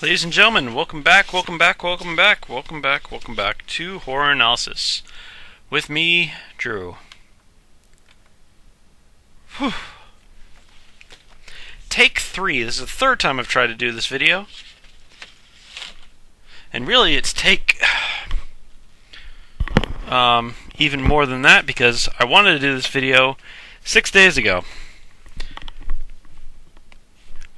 Ladies and gentlemen, welcome back, welcome back, welcome back, welcome back, welcome back to Horror Analysis. With me, Drew. Whew. Take 3. This is the third time I've tried to do this video. And really, it's take even more than that because I wanted to do this video 6 days ago.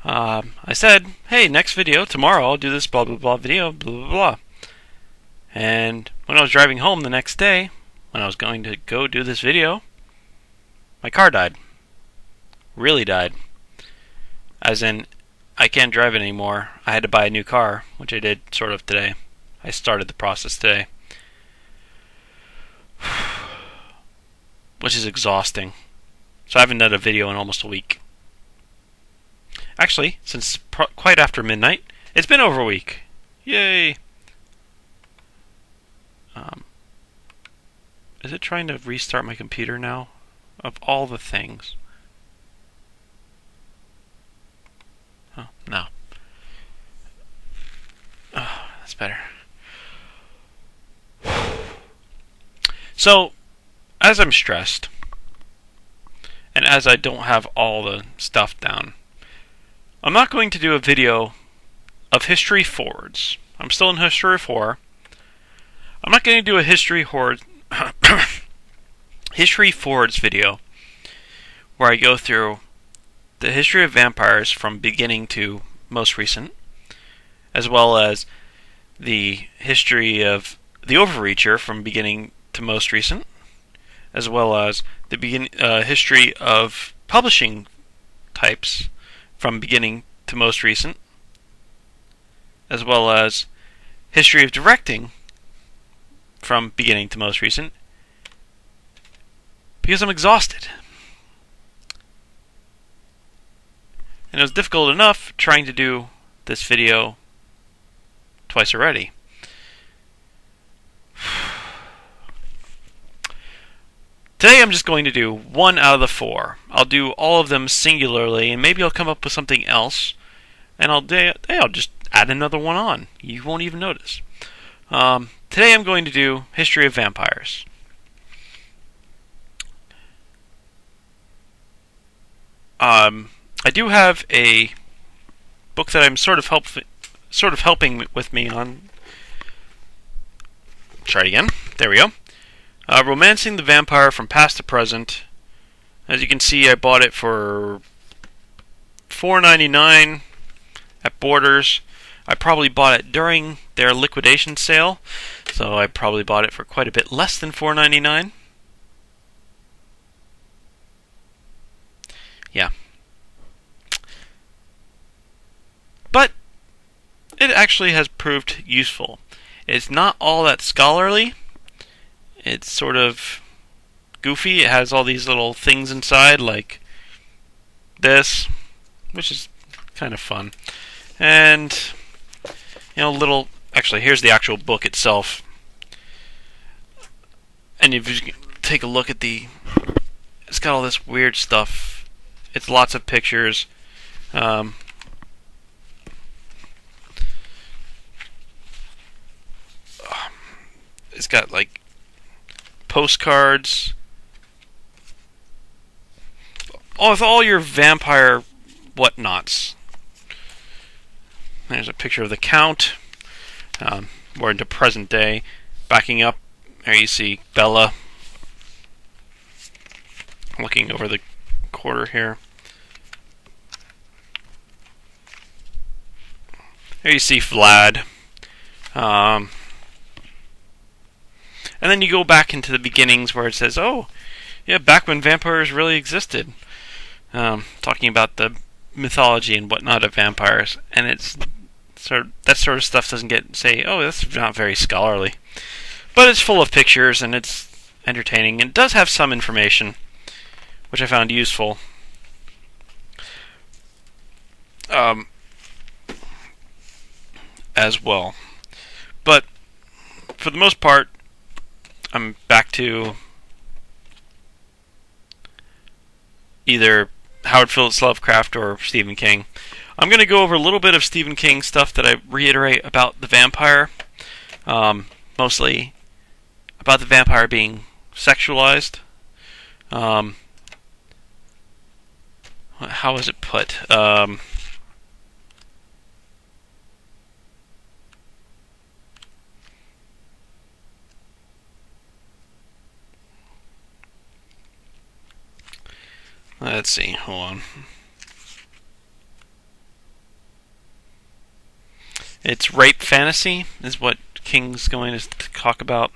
I said, hey, next video, tomorrow I'll do this blah blah blah video, blah blah blah. And when I was driving home the next day, when I was going to go do this video, my car died. Really died. As in, I can't drive it anymore. I had to buy a new car, which I did sort of today. I started the process today. Which is exhausting. So I haven't done a video in almost a week. Actually, since quite after midnight, it's been over a week. Yay! Is it trying to restart my computer now? Of all the things. Oh, no. Oh, that's better. So, as I'm stressed, and as I don't have all the stuff down, I'm not going to do a video of history forwards. I'm still in history 4. I'm not going to do a history forwards video where I go through the history of vampires from beginning to most recent, as well as the history of the Overreacher from beginning to most recent, as well as the history of publishing types from beginning to most recent, as well as history of directing from beginning to most recent, because I'm exhausted. And it was difficult enough trying to do this video twice already. Today I'm just going to do 1 out of the 4. I'll do all of them singularly, and maybe I'll come up with something else, and I'll just add another one on. You won't even notice. Today I'm going to do History of Vampires. I do have a book that I'm sort of helping with me on. Try it again. There we go. Romancing the Vampire from Past to Present. As you can see, I bought it for $4.99 at Borders. I probably bought it during their liquidation sale, so I probably bought it for quite a bit less than $4.99. Yeah. But it actually has proved useful. It's not all that scholarly. It's sort of goofy. It has all these little things inside, like this, which is kind of fun. And, actually, here's the actual book itself. And if you take a look at it's got all this weird stuff. It's lots of pictures. It's got, like, postcards. With all your vampire whatnots. There's a picture of the Count. We're into present day. Backing up, there you see Bella looking over the quarter here. There you see Vlad. And then you go back into the beginnings where it says, oh, yeah, back when vampires really existed. Talking about the mythology and whatnot of vampires. And it's that sort of stuff doesn't say, oh, that's not very scholarly. But it's full of pictures and it's entertaining. And it does have some information, which I found useful. As well. But for the most part, I'm back to either Howard Phillips Lovecraft or Stephen King. I'm going to go over a little bit of Stephen King stuff that I reiterate about the vampire, mostly about the vampire being sexualized. How is it put? Let's see. Hold on. It's rape fantasy, is what King's going to talk about.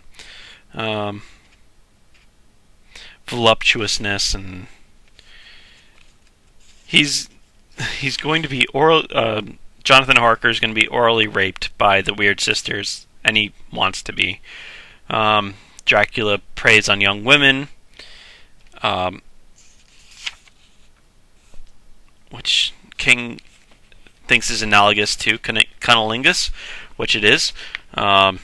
Voluptuousness, and he's going to be Jonathan Harker is going to be orally raped by the Weird Sisters, and he wants to be. Dracula preys on young women, which King thinks is analogous to cunnilingus, which it is. And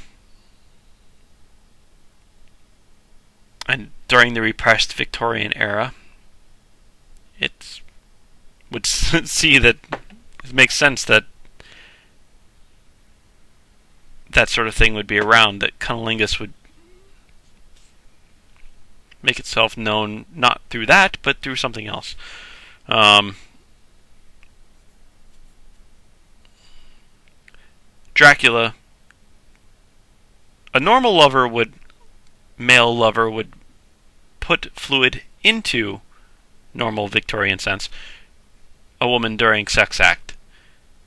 during the repressed Victorian era, it would see that it makes sense that that sort of thing would be around, that cunnilingus would make itself known not through that, but through something else. Dracula, a normal male lover would put fluid into normal Victorian sense a woman during sex act.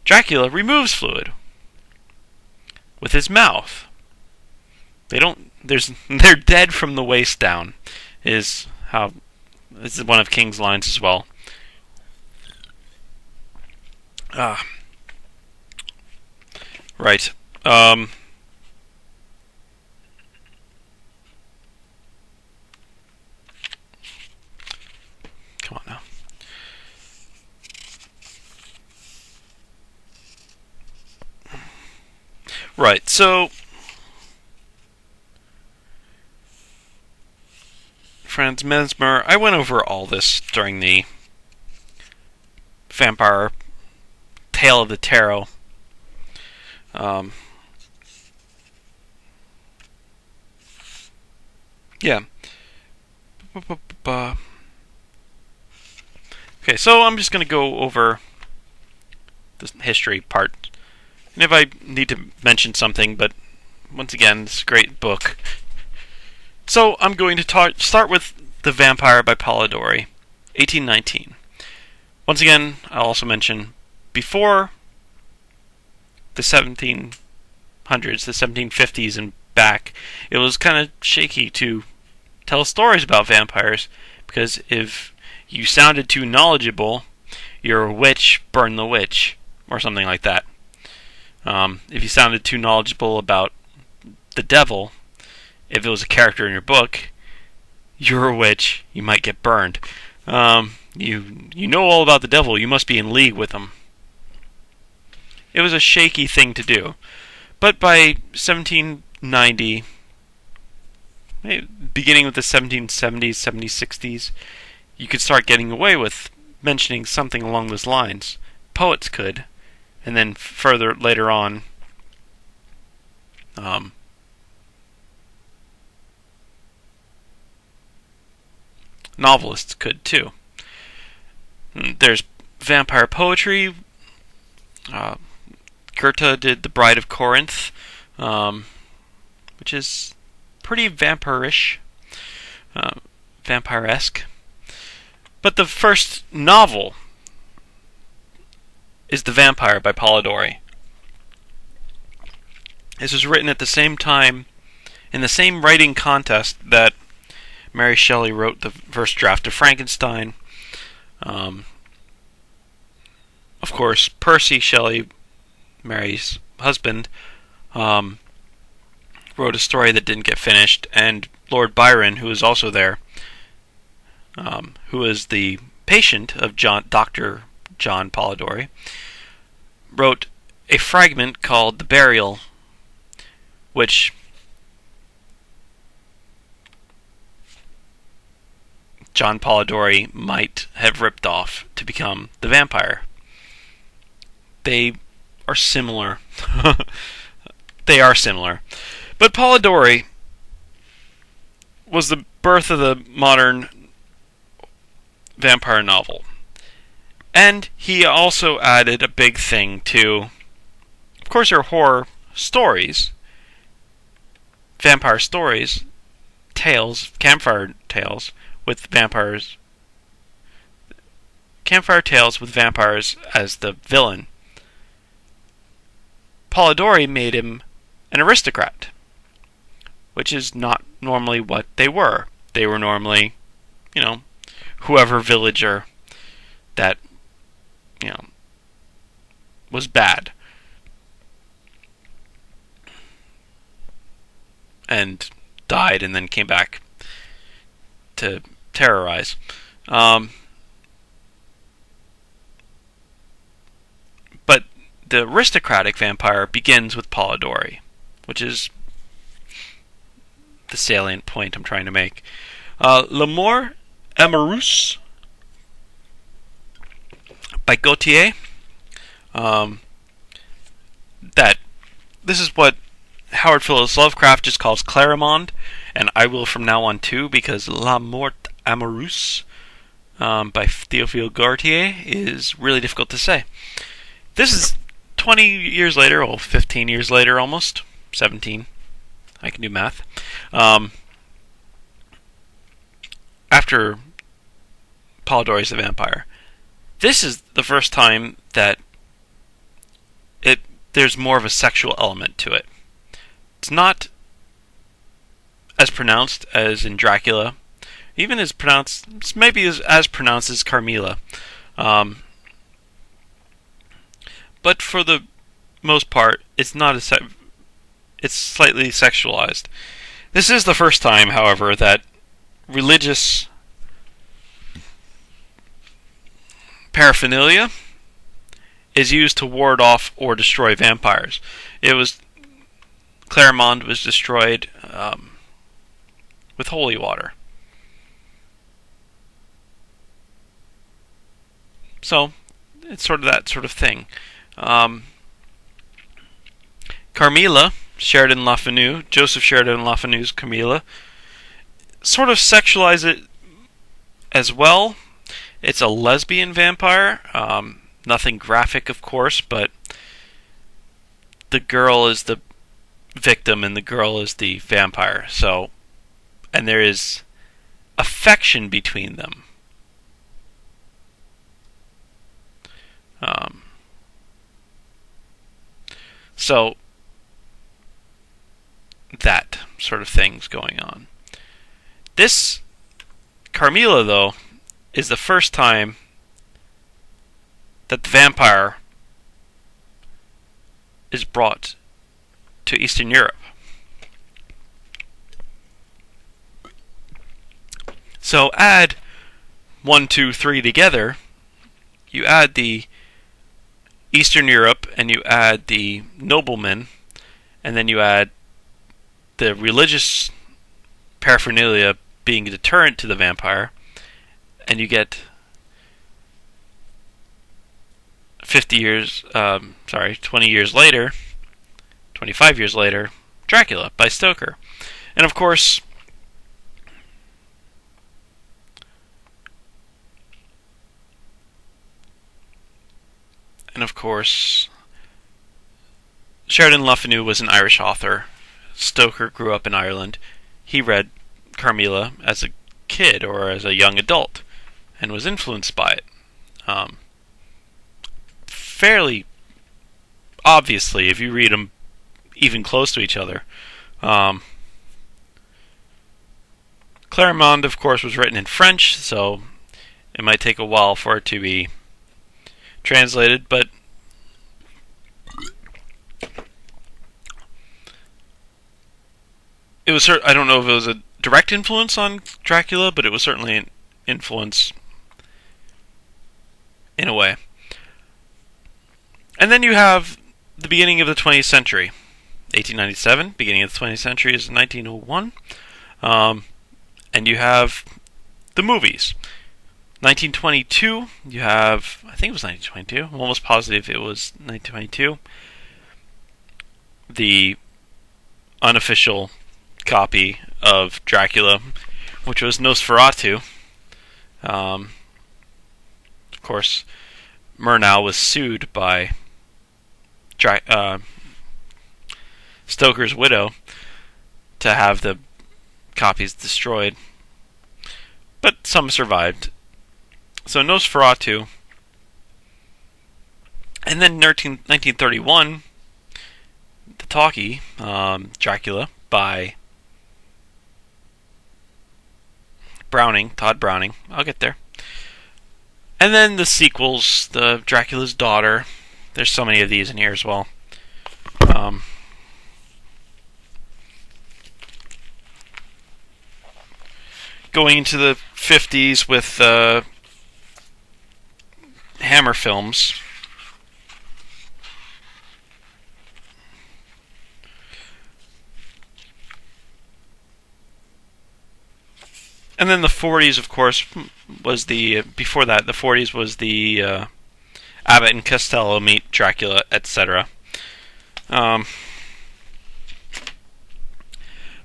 Dracula removes fluid with his mouth. They're dead from the waist down, is one of King's lines as well. Right. Come on now. Right, so Franz Mesmer, I went over all this during the Vampire Tale of the Tarot. Yeah. Okay, so I'm just going to go over the history part. And if I need to mention something, but once again, it's a great book. So I'm going to start with The Vampire by Polidori, 1819. Once again, I'll also mention before the 1700s, the 1750s and back, it was kind of shaky to tell stories about vampires, because if you sounded too knowledgeable, you're a witch, burn the witch, or something like that. If you sounded too knowledgeable about the devil, if it was a character in your book, you're a witch, you might get burned. You know all about the devil, you must be in league with him. It was a shaky thing to do. But by 1790, beginning with the 1770s, 70s, 60s, you could start getting away with mentioning something along those lines. Poets could. And then further later on, novelists could too. There's vampire poetry. Goethe did The Bride of Corinth, which is pretty vampirish, vampiresque. But the first novel is The Vampire by Polidori. This was written at the same time, in the same writing contest that Mary Shelley wrote the first draft of Frankenstein. Of course, Percy Shelley, Mary's husband, wrote a story that didn't get finished, and Lord Byron, who was also there, who was the patient of Dr. John Polidori, wrote a fragment called The Burial, which John Polidori might have ripped off to become The Vampire. they are similar. They are similar. But Polidori was the birth of the modern vampire novel. And he also added a big thing to, of course, your horror stories, vampire stories, tales, campfire tales with vampires, campfire tales with vampires as the villain. Polidori made him an aristocrat, which is not normally what they were. They were normally, whoever villager that, was bad. And died and then came back to terrorize. But the aristocratic vampire begins with Polidori, which is the salient point I'm trying to make. L'amour amoureuse by Gautier. That this is what Howard Phillips Lovecraft just calls Clarimonde, and I will from now on too, because La Morte Amoureuse by Théophile Gautier is really difficult to say. This is 20 years later, 15 years later almost, 17. I can do math. After Polidori's the Vampire. This is the first time that there's more of a sexual element to it. It's not as pronounced as in Dracula, even as pronounced, maybe as pronounced as Carmilla. But for the most part, it's not it's slightly sexualized. This is the first time, however, that religious paraphernalia is used to ward off or destroy vampires. Clarimonde was destroyed with holy water. So, it's sort of that sort of thing. Carmilla, Sheridan LaFanu, Joseph Sheridan LaFanu's Carmilla, sort of sexualize it as well. It's a lesbian vampire. Nothing graphic, of course, but the girl is the victim and the girl is the vampire. So, and there is affection between them. So, that sort of thing's going on. This Carmilla, though, is the first time that the vampire is brought to Eastern Europe. So add 1, 2, 3 together. You add the Eastern Europe, and you add the noblemen, and then you add the religious paraphernalia being a deterrent to the vampire, and you get 20 years later, 25 years later, Dracula by Stoker. And of course, Sheridan LaFanu was an Irish author. Stoker grew up in Ireland. He read Carmilla as a kid or as a young adult and was influenced by it. Fairly obviously, if you read them even close to each other. Clarimonde, of course, was written in French, so it might take a while for it to be translated, but it was. I don't know if it was a direct influence on Dracula, but it was certainly an influence in a way. And then you have the beginning of the 20th century, 1897. Beginning of the 20th century is 1901, and you have the movies. 1922, you have, I think it was 1922, I'm almost positive it was 1922, the unofficial copy of Dracula, which was Nosferatu. Of course, Murnau was sued by Stoker's widow to have the copies destroyed, but some survived. So Nosferatu, and then 1931, the talkie, Dracula, by Todd Browning. I'll get there. And then the sequels, the Dracula's Daughter. There's so many of these in here as well. Going into the 50s with Hammer films. And then the 40s, of course, was before that, the 40s was the Abbott and Costello meet Dracula, etc. But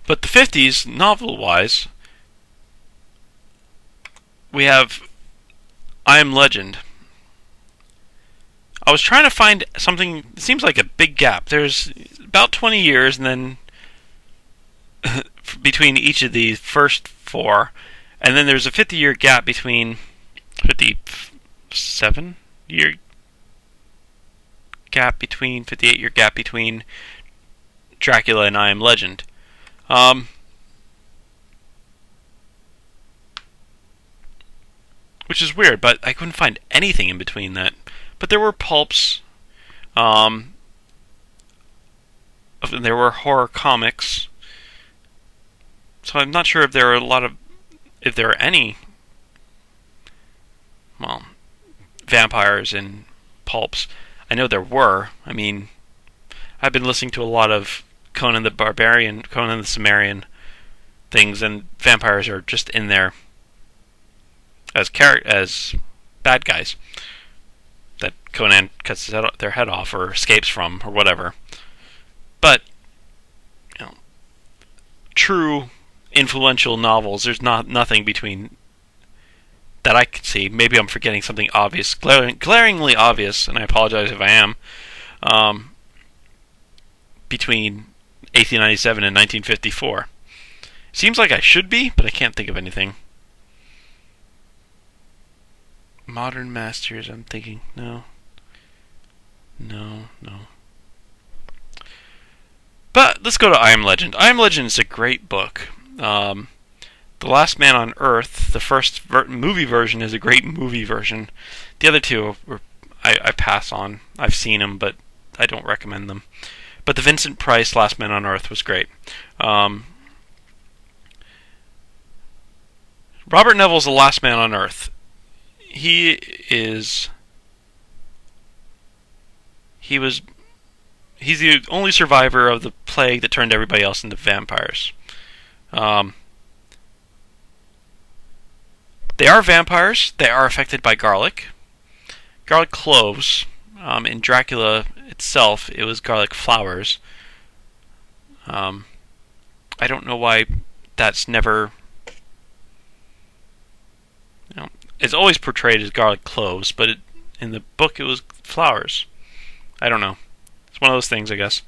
the 50s, novel-wise, we have I Am Legend. I was trying to find something, it seems like a big gap. There's about 20 years, and then between each of the first four, and then there's a 50-year gap between 57-year gap between 58-year gap between Dracula and I Am Legend. Which is weird, but I couldn't find anything in between that. But there were pulps. There were horror comics. So I'm not sure if there are any, vampires in pulps. I know there were. I mean, I've been listening to a lot of Conan the Barbarian, Conan the Cimmerian things, and vampires are just in there as bad guys that Conan cuts their head off or escapes from or whatever. But true influential novels, there's nothing between that I could see. Maybe I'm forgetting something obvious, glaringly obvious, and I apologize if I am. Between 1897 and 1954, seems like I should be, but I can't think of anything. Modern Masters, I'm thinking, no. But let's go to I Am Legend. I Am Legend is a great book. The Last Man on Earth, the first movie version, is a great movie version. The other two, I pass on. I've seen them, but I don't recommend them. But the Vincent Price Last Man on Earth was great. Robert Neville's The Last Man on Earth. He's the only survivor of the plague that turned everybody else into vampires. They are vampires. They are affected by garlic. Garlic cloves. In Dracula itself, it was garlic flowers. I don't know why that's never... it's always portrayed as garlic cloves, but in the book it was flowers. I don't know. It's one of those things, I guess.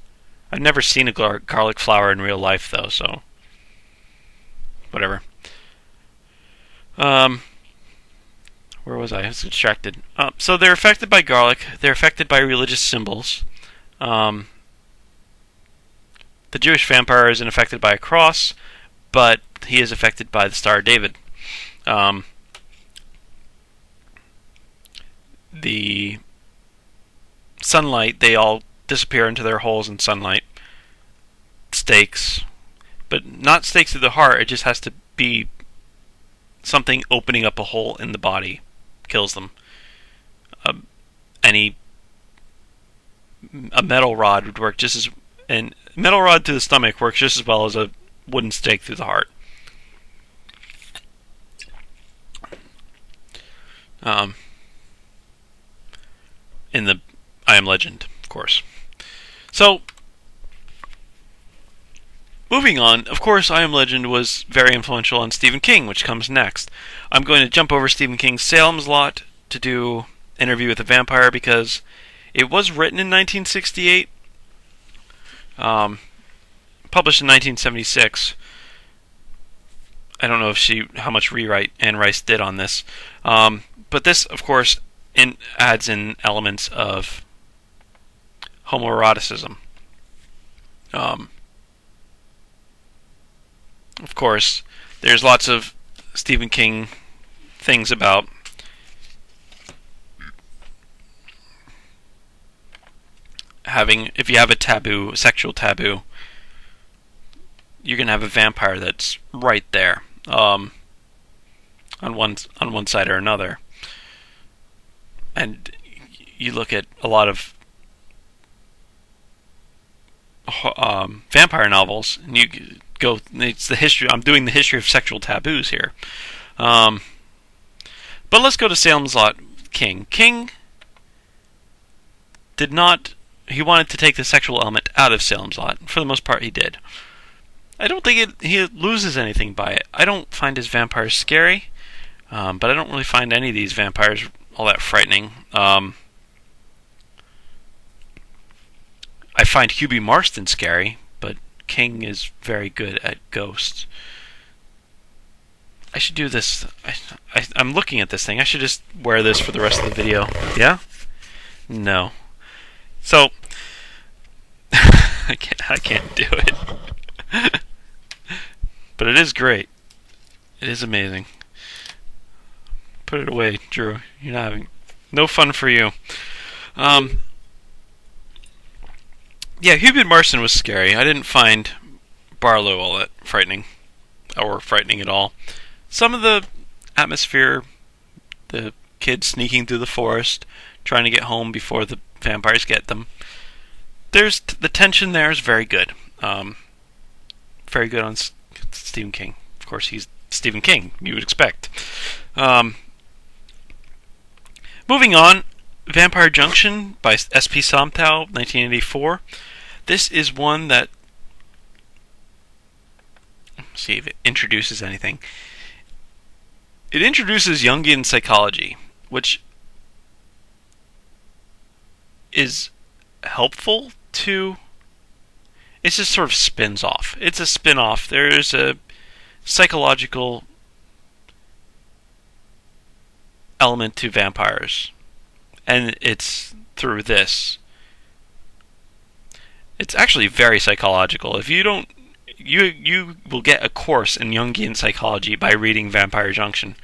I've never seen a garlic flower in real life, though, so... whatever. Where was I? I was distracted. So they're affected by garlic. They're affected by religious symbols. The Jewish vampire isn't affected by a cross, but he is affected by the Star of David. The sunlight, they all disappear into their holes in sunlight. Stakes. But not stakes to the heart, it just has to be something opening up a hole in the body. Kills them. A metal rod would work just as... and metal rod to the stomach works just as well as a wooden stake through the heart. Um, in the I Am Legend, of course. So, moving on, of course, I Am Legend was very influential on Stephen King, which comes next. I'm going to jump over Stephen King's Salem's Lot to do Interview with a Vampire because it was written in 1968, published in 1976. I don't know how much rewrite Anne Rice did on this, but this, of course, adds in elements of homoeroticism. Of course, there's lots of Stephen King things about if you have a sexual taboo, you're gonna have a vampire that's right there, on one side or another. And you look at a lot of vampire novels, and you go. It's the history. I'm doing the history of sexual taboos here. But let's go to Salem's Lot. King did not. He wanted to take the sexual element out of Salem's Lot. For the most part, he did. I don't think he loses anything by it. I don't find his vampires scary, but I don't really find any of these vampires all that frightening. I find Hubie Marston scary, but King is very good at ghosts. I should do this. I'm looking at this thing. I should just wear this for the rest of the video. Yeah? No. So, I can't do it. But it is great. It is amazing. Put it away, Drew. You're not having no fun for you. Yeah, Hubert Marston was scary. I didn't find Barlow all that frightening, or frightening at all. Some of the atmosphere, the kids sneaking through the forest, trying to get home before the vampires get them. The tension there is very good. Very good on Stephen King. Of course, he's Stephen King, you would expect. Moving on, Vampire Junction by S.P. Somtow, 1984. This is one that, let's see if it introduces anything. It introduces Jungian psychology, which is helpful to... It just sort of spins off. It's a spin-off. There's a psychological element to vampires, and it's through this. It's actually very psychological. If you don't, you will get a course in Jungian psychology by reading Vampire Junction,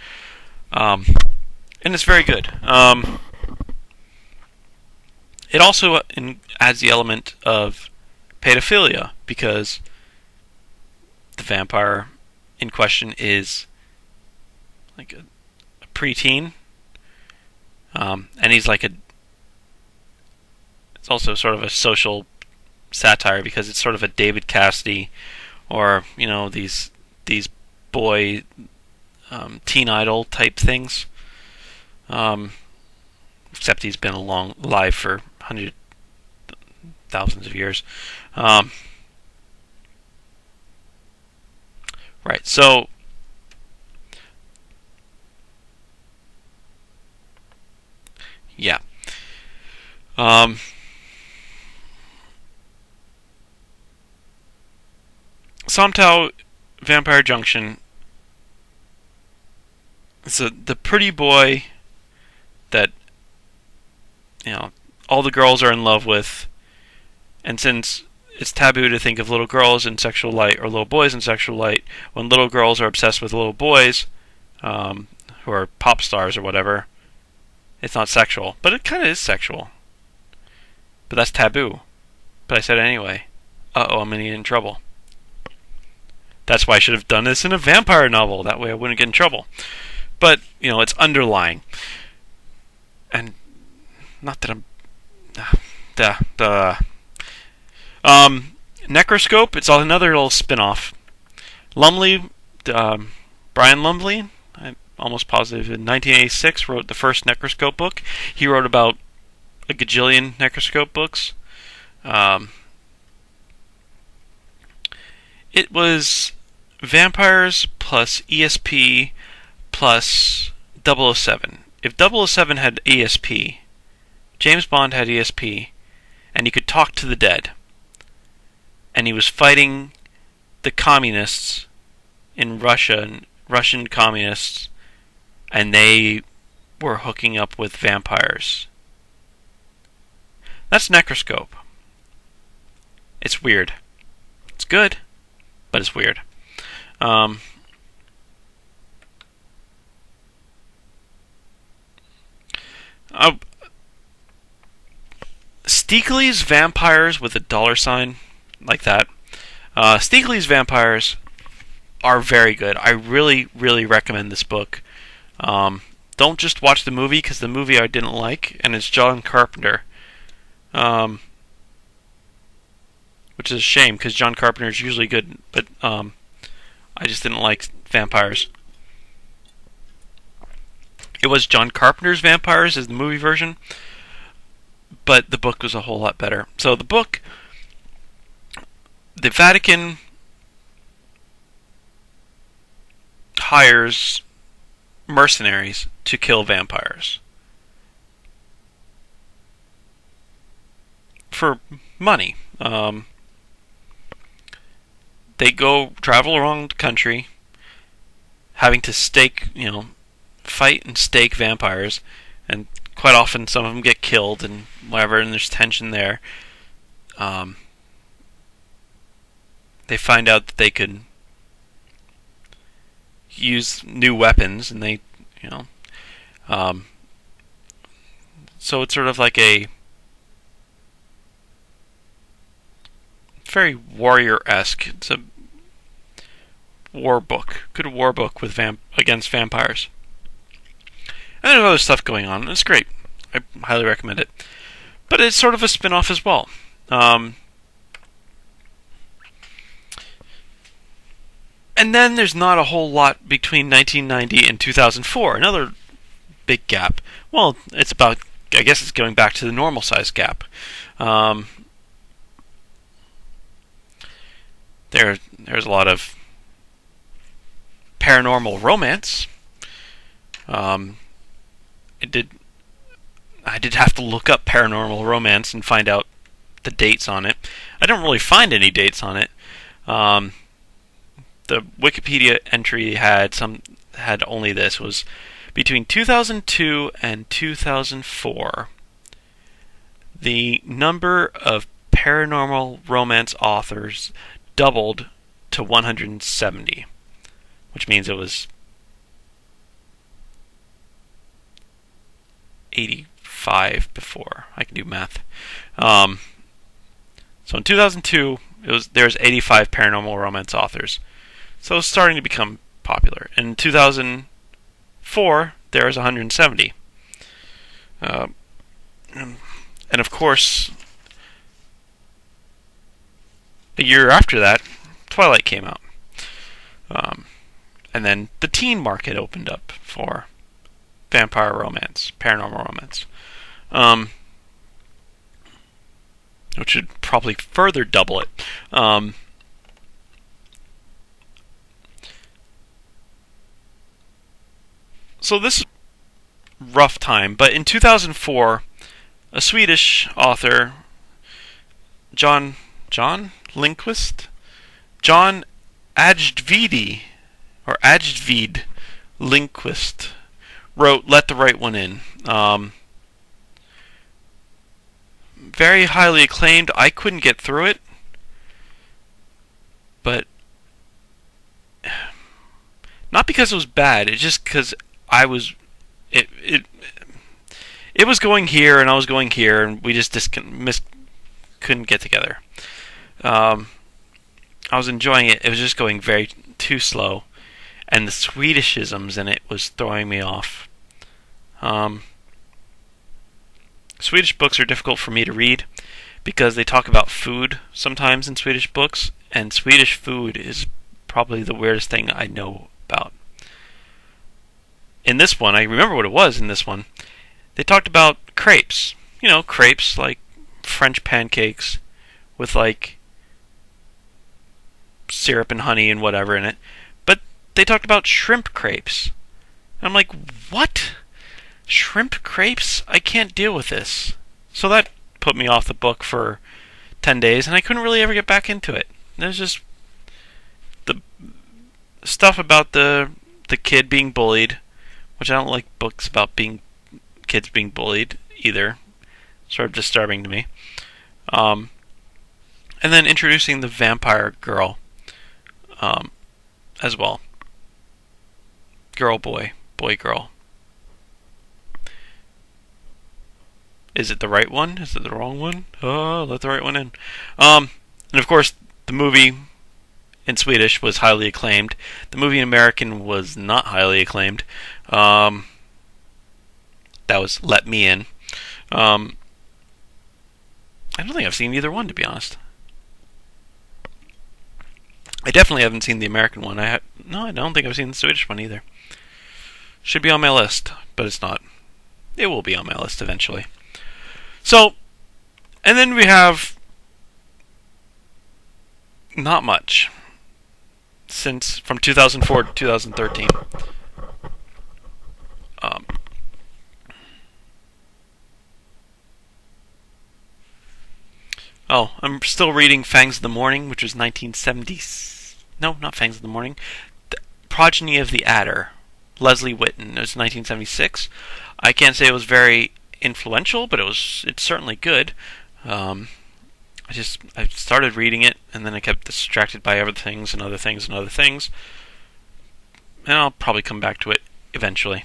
and it's very good. It also adds the element of pedophilia, because the vampire in question is like a preteen, and he's like it's also sort of a social satire, because it's sort of a David Cassidy, or these boy teen idol type things, except he's been alive for thousands of years. Right, so yeah. Somtow Vampire Junction. It's the pretty boy that all the girls are in love with, and since it's taboo to think of little girls in sexual light or little boys in sexual light, when little girls are obsessed with little boys, who are pop stars or whatever, it's not sexual, but it kind of is sexual. But that's taboo. But I said it anyway. Uh-oh, I'm gonna get in trouble. That's why I should have done this in a vampire novel. That way I wouldn't get in trouble. But, it's underlying. And not that I'm... Necroscope, it's another little spin-off. Lumley, Brian Lumley, almost positive, in 1986 wrote the first Necroscope book. He wrote about a gajillion Necroscope books. It was vampires plus ESP plus 007. If 007 had ESP, James Bond had ESP, and he could talk to the dead, and he was fighting the communists in Russia, Russian communists, and they were hooking up with vampires. That's Necroscope. It's weird. It's good, but it's weird. Steakley's Vampires with a $, like that. Steakley's Vampires are very good. I really, really recommend this book. Don't just watch the movie, because the movie I didn't like, and it's John Carpenter. Which is a shame, because John Carpenter is usually good, but I just didn't like vampires. It was John Carpenter's Vampires as the movie version, but the book was a whole lot better. So the book, the Vatican hires mercenaries to kill vampires for money. They go travel around the country, having to fight and stake vampires, and quite often some of them get killed and whatever, and there's tension there. They find out that they could use new weapons, and they, so it's sort of like a very warrior-esque. It's a war book, good war book with against vampires. And there's other stuff going on. It's great. I highly recommend it. But it's sort of a spin-off as well. And then there's not a whole lot between 1990 and 2004. Another big gap. Well, it's about, I guess it's going back to the normal size gap. There's a lot of paranormal romance. I did have to look up paranormal romance and find out the dates on it. I don't really find any dates on it. The Wikipedia entry had only this. It was between 2002 and 2004. The number of paranormal romance authors doubled to 170, which means it was 85 before. I can do math. So in 2002, there's 85 paranormal romance authors. So it's starting to become popular. In 2004, there's 170. And of course, a year after that, Twilight came out. And then the teen market opened up for vampire romance, paranormal romance. Which would probably further double it. So this is a rough time, but in 2004, a Swedish author, John Ajdvid Lindqvist, wrote Let the Right One In. Very highly acclaimed. I couldn't get through it, but not because it was bad. It's just because it was going here and I was going here, and we just couldn't get together. I was enjoying it. It was just going too slow, and the Swedishisms in it was throwing me off. Swedish books are difficult for me to read because they talk about food sometimes in Swedish books, and Swedish food is probably the weirdest thing I know about. in this one, I remember what it was in this one. They talked about crepes. You know, crepes, like French pancakes with like syrup and honey and whatever in it. But they talked about shrimp crepes. And I'm like, what? Shrimp crepes? I can't deal with this. So that put me off the book for 10 days, and I couldn't really ever get back into it. There's just the stuff about the kid being bullied, which I don't like books about kids being bullied either. Sort of disturbing to me. And then introducing the vampire girl as well. Girl, boy, boy, girl. Is it the right one? Is it the wrong one? Oh, let the right one in. And of course, the movie in Swedish was highly acclaimed. The movie in American was not highly acclaimed. That was Let Me In. I don't think I've seen either one, to be honest. I definitely haven't seen the American one. I don't think I've seen the Swedish one either. Should be on my list, but it's not. It will be on my list eventually. So, and then we have not much since from 2004 to 2013. I'm still reading Fangs of the Morning, which was 1970. No, not Fangs of the Morning. The Progeny of the Adder. Leslie Whitten. It was 1976. I can't say it was very influential, but it's certainly good. I started reading it, and then I kept distracted by other things and other things and other things. And I'll probably come back to it eventually.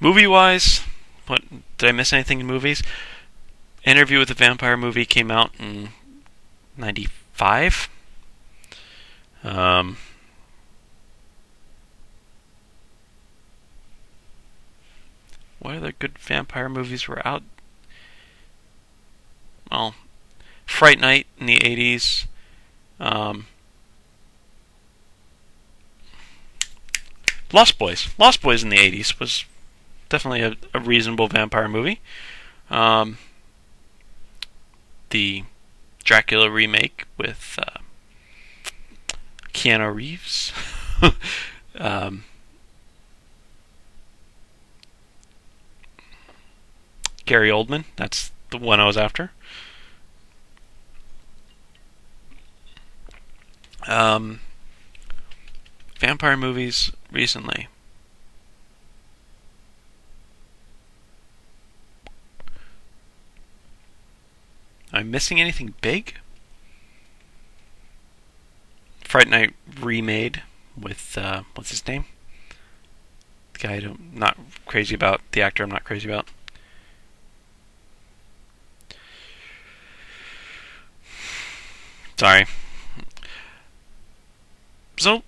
Movie-wise, what did I miss anything in movies? Interview with the Vampire movie came out in 95. What other good vampire movies were out? Well, Fright Night in the 80s. Lost Boys. Lost Boys in the 80s was definitely a reasonable vampire movie. The Dracula remake with Keanu Reeves. Gary Oldman. That's the one I was after. Vampire movies recently. Am I missing anything big? Fright Night remade with what's his name? The guy I'm not crazy about. The actor I'm not crazy about. Sorry. So,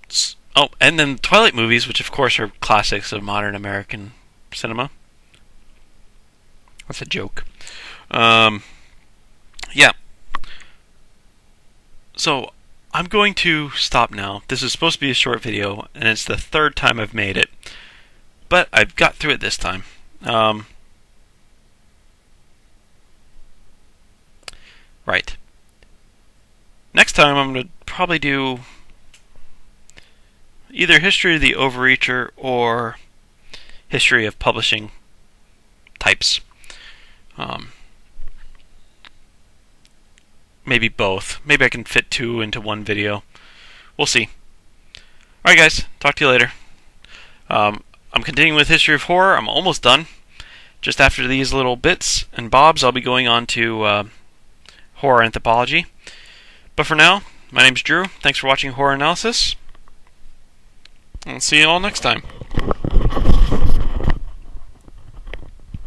and then Twilight movies, which of course are classics of modern American cinema. That's a joke. Yeah. So, I'm going to stop now. This is supposed to be a short video, and it's the third time I've made it. But I've got through it this time. Right. Next time I'm going to probably do either History of the Overreacher or History of Publishing types. Maybe both. Maybe I can fit two into one video. We'll see. Alright guys, talk to you later. I'm continuing with History of Horror. I'm almost done. Just after these little bits and bobs, I'll be going on to horror anthropology. But for now, my name's Drew. Thanks for watching Horror Analysis. I'll see you all next time.